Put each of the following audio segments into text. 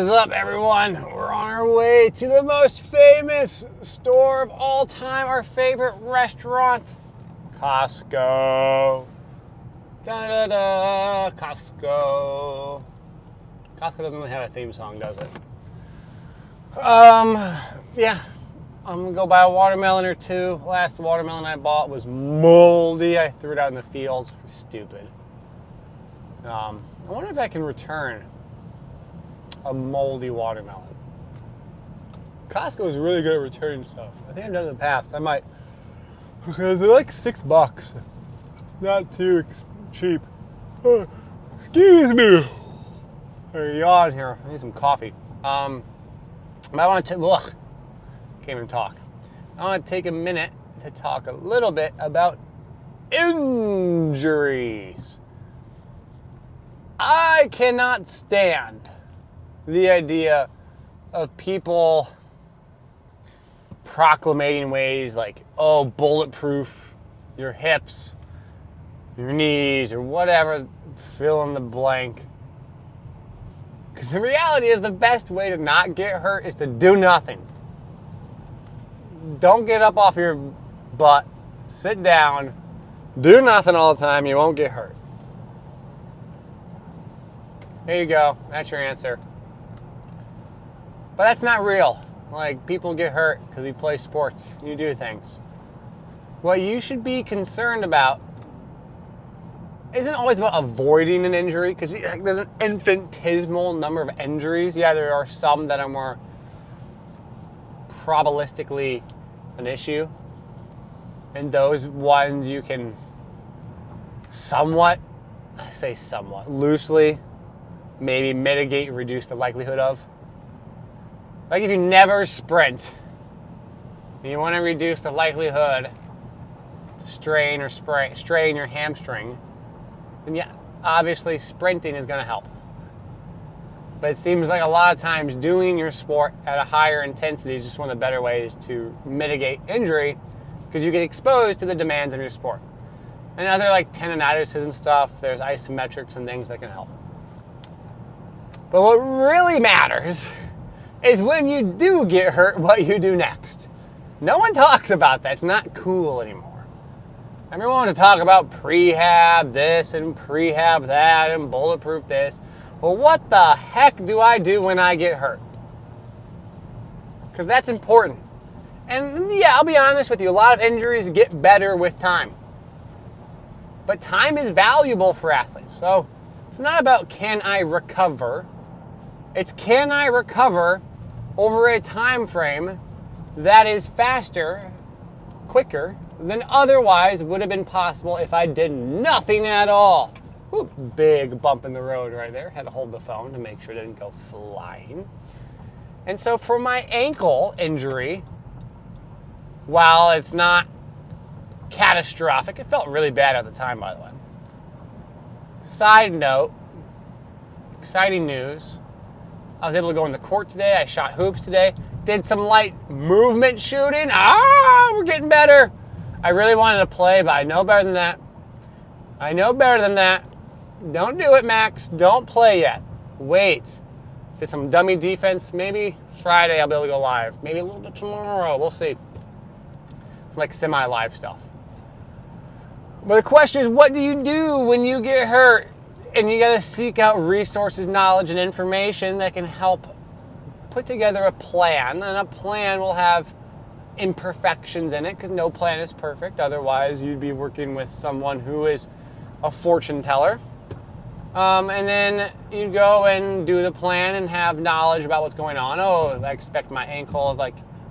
What's up, everyone? We're on our way to the most famous store of all time, our favorite restaurant, Costco. Da da da, Costco. Costco doesn't really have a theme song, does it? Yeah. I'm gonna go buy a watermelon or two. Last watermelon I bought was moldy. I threw it out in the field. Stupid. I wonder if I can return a moldy watermelon. Costco is really good at returning stuff. I think I've done it in the past. I might, because they're like $6. It's not too cheap. Excuse me. I yawn here. I need some coffee. I want to. Can't even talk. I want to take a minute to talk a little bit about injuries. I cannot stand the idea of people proclamating ways like, oh, bulletproof your hips, your knees, or whatever, fill in the blank. Because the reality is the best way to not get hurt is to do nothing. Don't get up off your butt, sit down, do nothing all the time, you won't get hurt. There you go, that's your answer. But that's not real. Like, people get hurt because you play sports, you do things. What you should be concerned about isn't always about avoiding an injury, because there's an infinitesimal number of injuries. Yeah, there are some that are more probabilistically an issue, and those ones you can somewhat, I say somewhat, loosely, maybe mitigate, reduce the likelihood of. Like if you never sprint, and you want to reduce the likelihood to strain your hamstring, then yeah, obviously sprinting is going to help. But it seems like a lot of times doing your sport at a higher intensity is just one of the better ways to mitigate injury, because you get exposed to the demands of your sport. And other like tendonitis and stuff, there's isometrics and things that can help. But what really matters is when you do get hurt, what you do next. No one talks about that. It's not cool anymore. Everyone wants to talk about prehab this and prehab that and bulletproof this. Well, what the heck do I do when I get hurt? Because that's important. And yeah, I'll be honest with you, a lot of injuries get better with time. But time is valuable for athletes. So it's not about can I recover. It's can I recover over a time frame that is faster, quicker than otherwise would have been possible if I did nothing at all. Ooh, big bump in the road right there. Had to hold the phone to make sure it didn't go flying. And so for my ankle injury, while it's not catastrophic, it felt really bad at the time, by the way. Side note, exciting news. I was able to go into court today. I shot hoops today. Did some light movement shooting. We're getting better. I really wanted to play, but I know better than that. Don't do it, Max. Don't play yet. Wait. Did some dummy defense. Maybe Friday I'll be able to go live. Maybe a little bit tomorrow. We'll see. It's like semi-live stuff. But the question is, what do you do when you get hurt? And you got to seek out resources, knowledge, and information that can help put together a plan. And a plan will have imperfections in it, because no plan is perfect. Otherwise, you'd be working with someone who is a fortune teller. And then you go and do the plan and have knowledge about what's going on. Oh, I expect my ankle,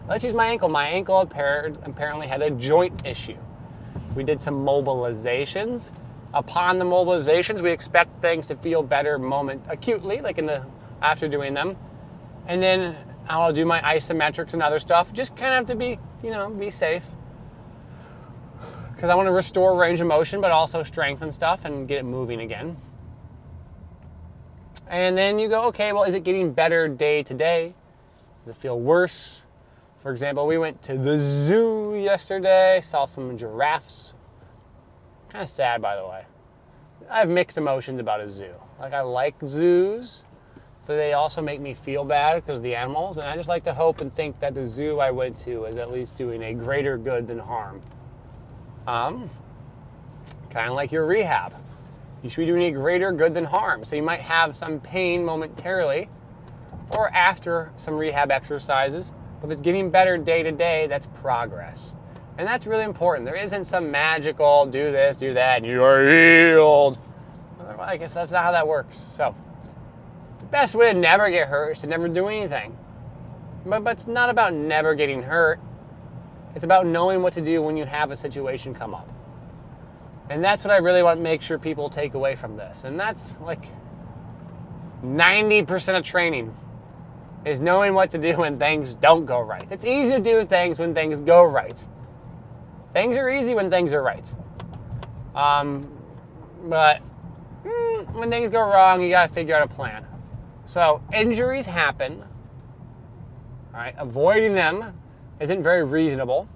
let's use my ankle. My ankle apparently had a joint issue. We did some mobilizations. Upon the mobilizations, we expect things to feel better acutely, like after doing them. And then I'll do my isometrics and other stuff. Just kind of have to be safe. Because I want to restore range of motion, but also strengthen stuff and get it moving again. And then you go, okay, well, is it getting better day to day? Does it feel worse? For example, we went to the zoo yesterday, saw some giraffes. Kind of sad, by the way. I have mixed emotions about a zoo. Like, I like zoos but they also make me feel bad because of the animals. And I just like to hope and think that the zoo I went to is at least doing a greater good than harm. Kind of like your rehab. You should be doing a greater good than harm. So you might have some pain momentarily or after some rehab exercises, but if it's getting better day to day, that's progress. And that's really important. There isn't some magical do this, do that, and you are healed. Well, I guess that's not how that works. So the best way to never get hurt is to never do anything. But it's not about never getting hurt. It's about knowing what to do when you have a situation come up. And that's what I really want to make sure people take away from this. And that's like 90% of training is knowing what to do when things don't go right. It's easy to do things when things go right. Things are easy when things are right. But when things go wrong, you got to figure out a plan. So injuries happen. All right, avoiding them isn't very reasonable.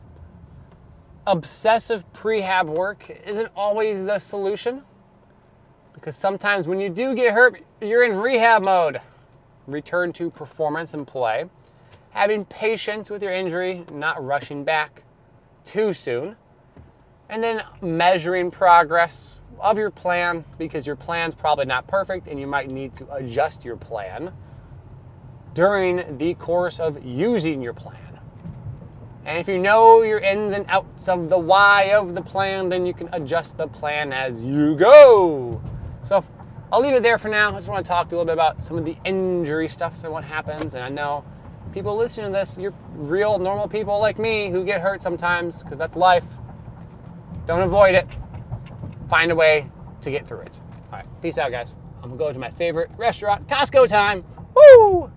Obsessive prehab work isn't always the solution, because sometimes when you do get hurt, you're in rehab mode. Return to performance and play. Having patience with your injury, not rushing back too soon. And then measuring progress of your plan, because your plan's probably not perfect and you might need to adjust your plan during the course of using your plan. And if you know your ins and outs of the why of the plan, then you can adjust the plan as you go. So I'll leave it there for now. I just want to talk a little bit about some of the injury stuff and what happens. And I know people listening to this, you're real normal people like me who get hurt sometimes, because that's life. Don't avoid it. Find a way to get through it. All right, peace out, guys. I'm going to go to my favorite restaurant, Costco time. Woo!